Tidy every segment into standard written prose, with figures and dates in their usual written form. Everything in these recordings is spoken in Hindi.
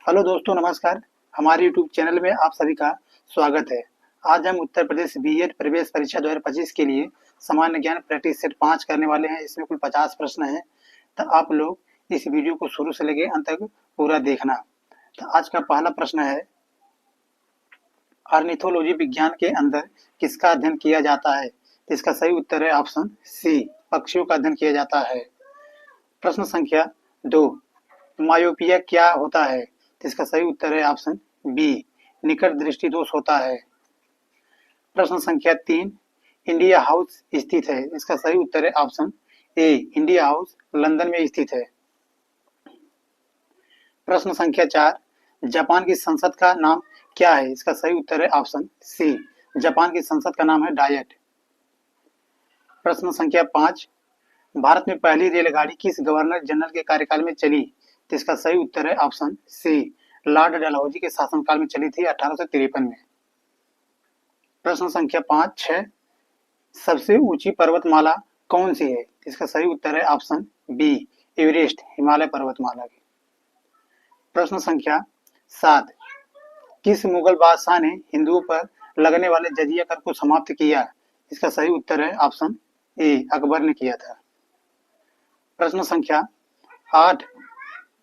हेलो दोस्तों, नमस्कार। हमारे यूट्यूब चैनल में आप सभी का स्वागत है। आज हम उत्तर प्रदेश बीएड प्रवेश परीक्षा 2025 के लिए सामान्य ज्ञान प्रैक्टिस सेट 5 करने वाले हैं। इसमें कुल 50 प्रश्न हैं। तो आप लोग इस वीडियो को शुरू से लेकर अंत तक पूरा देखना। तो आज का पहला प्रश्न है, ऑर्निथोलॉजी विज्ञान के अंदर किसका अध्ययन किया जाता है? इसका सही उत्तर है ऑप्शन सी, पक्षियों का अध्ययन किया जाता है। प्रश्न संख्या 2, मायोपिया क्या होता है? इसका सही उत्तर है ऑप्शन बी, निकट दृष्टि दोष होता है। प्रश्न संख्या 3, इंडिया हाउस स्थित है? इसका सही उत्तर है option A, India house London में स्थित है। प्रश्न संख्या 4, जापान की संसद का नाम क्या है? इसका सही उत्तर है ऑप्शन सी, जापान की संसद का नाम है डायट। प्रश्न संख्या 5, भारत में पहली रेलगाड़ी किस गवर्नर जनरल के कार्यकाल में चली? तो इसका सही उत्तर है ऑप्शन सी, लॉर्ड डलहौजी के शासनकाल में चली थी 1853 में। प्रश्न संख्या 6, सबसे ऊंची पर्वतमाला कौन सी है? इसका सही उत्तर है ऑप्शन बी, एवरेस्ट हिमालय पर्वतमाला की। प्रश्न संख्या 7, किस मुगल बादशाह ने हिंदुओं पर लगने वाले जजिया कर को समाप्त किया? इसका सही उत्तर है ऑप्शन ए, अकबर ने किया था। प्रश्न संख्या 8,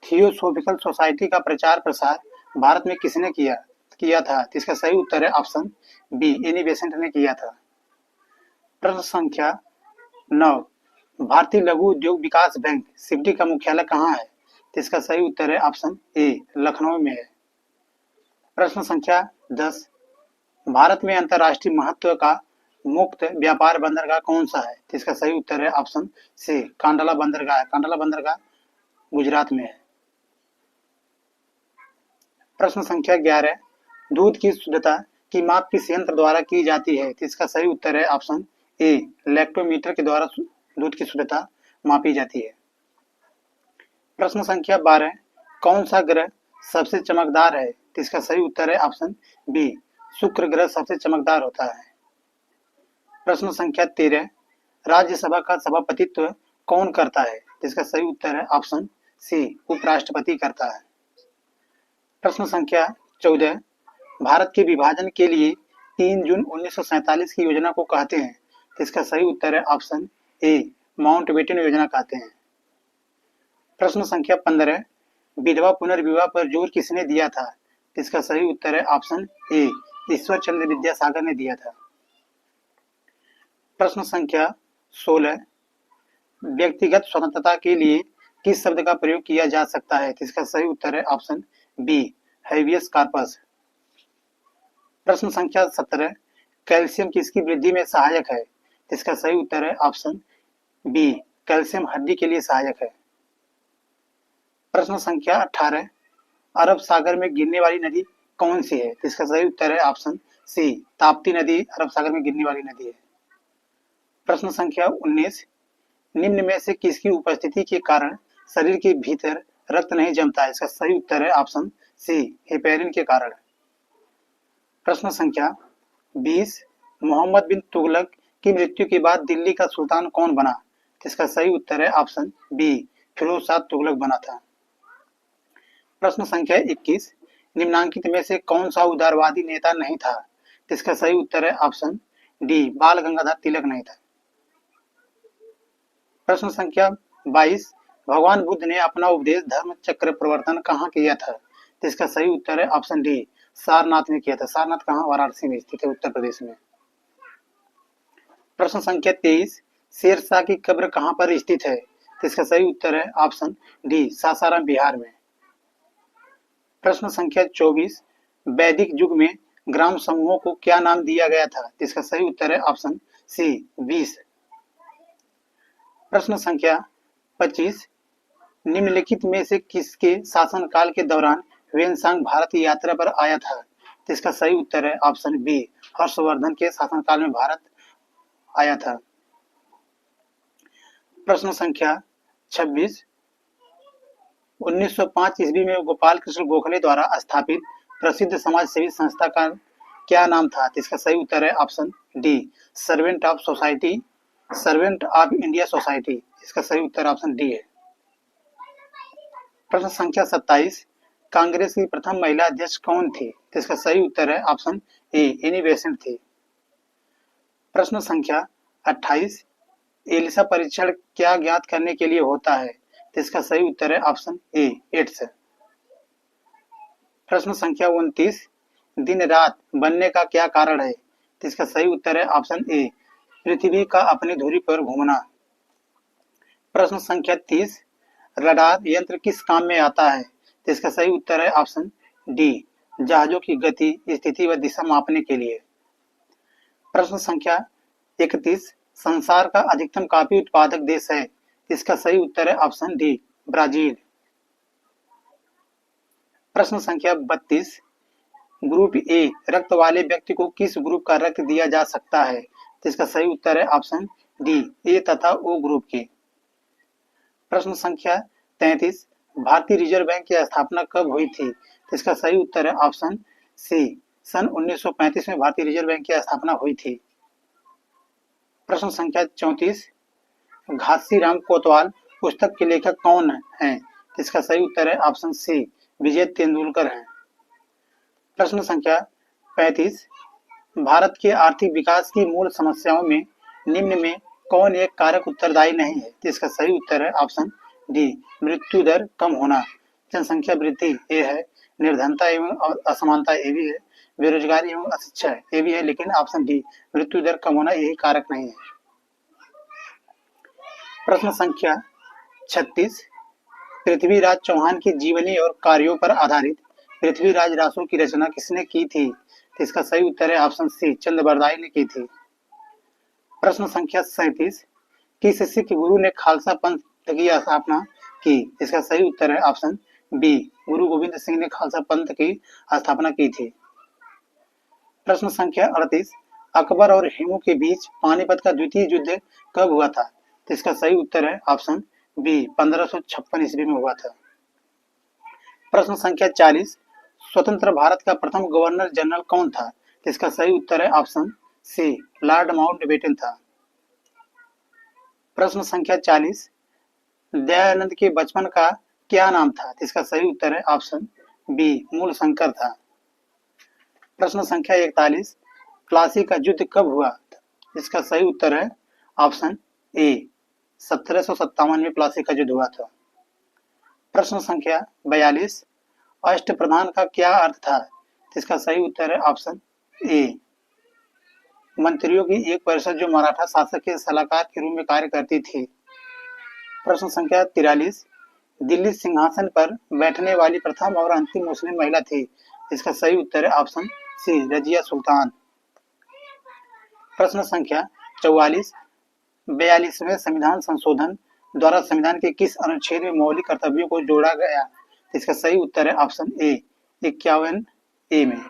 थियोसॉफिकल सोसाइटी का प्रचार प्रसार भारत में किसने किया था? इसका सही उत्तर है ऑप्शन बी, एनी बेसेंट ने किया था। प्रश्न संख्या 9, भारतीय लघु उद्योग विकास बैंक सिफडी का मुख्यालय कहाँ है? इसका सही उत्तर है ऑप्शन ए, लखनऊ में है। प्रश्न संख्या 10, भारत में अंतर्राष्ट्रीय महत्व का मुक्त व्यापार बंदरगाह कौन सा है? इसका सही उत्तर है ऑप्शन सी, कांडला बंदरगाह। कांडला बंदरगाह गुजरात में है। प्रश्न संख्या 11, दूध की शुद्धता की माप किस यंत्र द्वारा की जाती है? इसका सही उत्तर है ऑप्शन ए, लैक्टोमीटर के द्वारा दूध की शुद्धता मापी जाती है। प्रश्न संख्या 12, कौन सा ग्रह सबसे चमकदार है? इसका सही उत्तर है ऑप्शन बी, शुक्र ग्रह सबसे चमकदार होता है। प्रश्न संख्या 13, राज्यसभा का सभापतित्व कौन करता है? इसका सही उत्तर है ऑप्शन सी, उपराष्ट्रपति करता है। प्रश्न संख्या 14, भारत के विभाजन के लिए 3 जून 1947 की योजना को कहते हैं? इसका सही उत्तर है ऑप्शन ए, माउंटबेटन योजना कहते हैं। प्रश्न संख्या 15, विधवा पुनर्विवाह पर जोर किसने दिया था? इसका सही उत्तर है ऑप्शन ए, ईश्वर चंद्र विद्यासागर ने दिया था। प्रश्न संख्या 16, व्यक्तिगत स्वतंत्रता के लिए किस शब्द का प्रयोग किया जा सकता है? इसका सही उत्तर है ऑप्शन बी, हैबियस कॉर्पस। प्रश्न संख्या 17, कैल्शियम किसकी वृद्धि में सहायक है? इसका सही उत्तर है ऑप्शन बी, कैल्शियम हड्डी के लिए सहायक है। प्रश्न संख्या 18, अरब सागर में गिरने वाली नदी कौन सी है? इसका सही उत्तर है ऑप्शन सी, ताप्ती नदी अरब सागर में गिरने वाली नदी है। प्रश्न संख्या 19, निम्न में से किसकी उपस्थिति के कारण शरीर के भीतर रक्त नहीं जमता है? इसका सही उत्तर है ऑप्शन सी, हेपेरिन के कारण। प्रश्न संख्या 20, मोहम्मद बिन तुगलक की मृत्यु के बाद दिल्ली का सुल्तान कौन बना? इसका सही उत्तर है ऑप्शन बी, फिरोज शाह तुगलक बना था। प्रश्न संख्या 21, निम्नांकित में से कौन सा उदारवादी नेता नहीं था? इसका सही उत्तर है ऑप्शन डी, बाल गंगाधर तिलक नहीं था। प्रश्न संख्या 22, भगवान बुद्ध ने अपना उपदेश धर्म चक्र प्रवर्तन कहाँ किया था? इसका सही उत्तर है ऑप्शन डी, सारनाथ में किया था। सारनाथ कहाँ? वाराणसी में स्थित है, उत्तर प्रदेश में। प्रश्न संख्या 23, शेरशाह की कब्र कहाँ पर स्थित है? इसका सही उत्तर है ऑप्शन डी, सासाराम बिहार में। प्रश्न संख्या 24, वैदिक युग में ग्राम समूहों को क्या नाम दिया गया था? इसका सही उत्तर है ऑप्शन सी, 20। प्रश्न संख्या 25, निम्नलिखित में से किसके शासनकाल के दौरान ह्वेनसांग भारत की यात्रा पर आया था? इसका सही उत्तर है ऑप्शन बी, हर्षवर्धन के शासनकाल में भारत आया था। प्रश्न संख्या 26, 1905 ईस्वी में गोपाल कृष्ण गोखले द्वारा स्थापित प्रसिद्ध समाज सेवी संस्था का क्या नाम था? इसका सही उत्तर है option D, servant of India society. इसका सही उत्तर ऑप्शन डी है। प्रश्न संख्या 27, कांग्रेस की प्रथम महिला अध्यक्ष कौन थी? तो इसका सही उत्तर है ऑप्शन ए, एनी बेसेंट थी। प्रश्न संख्या 28, एलिसा परीक्षण क्या ज्ञात करने के लिए होता है? तो इसका सही उत्तर है ऑप्शन ए, एड्स। प्रश्न संख्या 29, दिन रात बनने का क्या कारण है? तो इसका सही उत्तर है ऑप्शन ए, पृथ्वी का अपनी धुरी पर घूमना। प्रश्न संख्या 30, रडार यंत्र किस काम में आता है? तो इसका सही उत्तर है ऑप्शन डी, जहाजों की गति, स्थिति व दिशा मापने के लिए। प्रश्न संख्या 31, संसार का अधिकतम कॉफी उत्पादक देश है? इसका सही उत्तर है ऑप्शन डी, ब्राजील। प्रश्न संख्या 32, ग्रुप ए रक्त वाले व्यक्ति को किस ग्रुप का रक्त दिया जा सकता है? तो इसका सही उत्तर है ऑप्शन डी, ए तथा ओ ग्रुप के। प्रश्न संख्या 33, भारतीय रिजर्व बैंक की स्थापना कब हुई थी? तो इसका सही उत्तर है ऑप्शन सी, सन 1935 में भारतीय रिजर्व बैंक की स्थापना हुई थी। प्रश्न संख्या 34, घासीराम कोतवाल पुस्तक के लेखक कौन हैं? तो इसका सही उत्तर है ऑप्शन सी, विजय तेंदुलकर हैं। प्रश्न संख्या 35, भारत के आर्थिक विकास की मूल समस्याओं में निम्न में कौन एक कारक उत्तरदायी नहीं है? तो इसका सही उत्तर है ऑप्शन डी, मृत्यु दर कम होना। जनसंख्या वृद्धि ए है, निर्धनता एवं असमानता ए भी है, बेरोजगारी एवं अशिक्षा ए भी है, लेकिन ऑप्शन डी, मृत्यु दर कम होना, यही कारक नहीं है। प्रश्न संख्या 36, पृथ्वीराज चौहान की जीवनी और कार्यों पर आधारित पृथ्वीराज रासो की रचना किसने की थी? तो इसका सही उत्तर है ऑप्शन सी, चंद्रबरदाई ने की थी। प्रश्न संख्या 37, किस सिख गुरु ने खालसा पंथ की स्थापना की? इसका सही उत्तर है ऑप्शन बी, गुरु गोविंद सिंह ने खालसा पंथ की स्थापना की थी। प्रश्न संख्या 38, अकबर और हेमू के बीच पानीपत का द्वितीय युद्ध कब हुआ था? तो इसका सही उत्तर है ऑप्शन बी, 1556 ईस्वी में हुआ था। प्रश्न संख्या 40, स्वतंत्र भारत का प्रथम गवर्नर जनरल कौन था? तो इसका सही उत्तर है ऑप्शन सी, लॉर्ड माउंटबेटन था। प्रश्न संख्या 40, दयानंद के बचपन का क्या नाम था? तो इसका सही उत्तर है ऑप्शन बी, मूल शंकर था। प्रश्न संख्या 41, प्लासी का युद्ध कब हुआ? इसका सही उत्तर है ऑप्शन ए, 1757 में प्लासी का युद्ध हुआ था। प्रश्न संख्या 42, अष्टप्रधान का क्या अर्थ था? इसका सही उत्तर है ऑप्शन ए, मंत्रियों की एक परिषद जो मराठा शासक के सलाहकार के रूप में कार्य करती थी। प्रश्न संख्या 43, दिल्ली सिंहासन पर बैठने वाली प्रथम और अंतिम मुस्लिम महिला थी? इसका सही उत्तर है ऑप्शन सी, रजिया सुल्तान। प्रश्न संख्या 44, 42वें संविधान संशोधन द्वारा संविधान के किस अनुच्छेद में मौलिक कर्तव्यों को जोड़ा गया? इसका सही उत्तर है ऑप्शन ए, 51 ए में।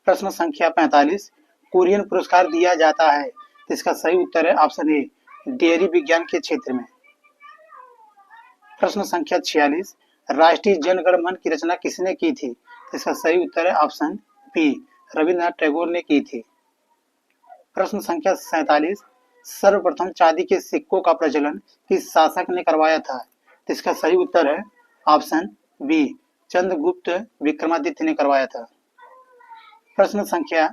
प्रश्न संख्या 45, कुरियन पुरस्कार दिया जाता है? इसका सही उत्तर है ऑप्शन ए, डेयरी विज्ञान के क्षेत्र में। प्रश्न संख्या 46, राष्ट्रीय जनगण मन की रचना किसने की थी? इसका सही उत्तर है ऑप्शन बी, रविन्द्रनाथ टैगोर ने की थी। प्रश्न संख्या 47, सर्वप्रथम चांदी के सिक्कों का प्रचलन किस शासक ने करवाया था? इसका सही उत्तर है ऑप्शन बी, चंद्रगुप्त विक्रमादित्य ने करवाया था। प्रश्न संख्या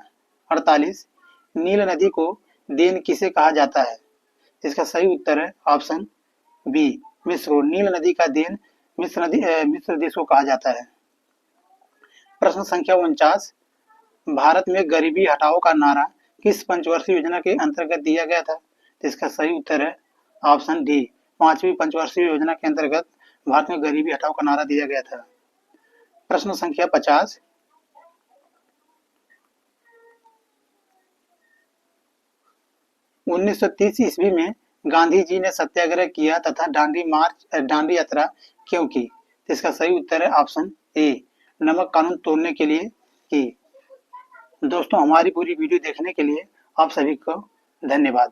48, नील नदी को देन किसे कहा जाता है? इसका सही उत्तर है ऑप्शन बी, मिस्र। नील नदी का देन मिस्र देश को कहा जाता है। प्रश्न संख्या 49, भारत में गरीबी हटाओ का नारा किस पंचवर्षीय योजना के अंतर्गत दिया गया था? तो इसका सही उत्तर है ऑप्शन डी, 5वीं पंचवर्षीय योजना के अंतर्गत भारत में गरीबी हटाओ का नारा दिया गया था। प्रश्न संख्या 50, 1930 ईस्वी में गांधी जी ने सत्याग्रह किया तथा दांडी यात्रा क्यों की? तो इसका सही उत्तर है ऑप्शन ए, नमक कानून तोड़ने के लिए की। दोस्तों, हमारी पूरी वीडियो देखने के लिए आप सभी को धन्यवाद।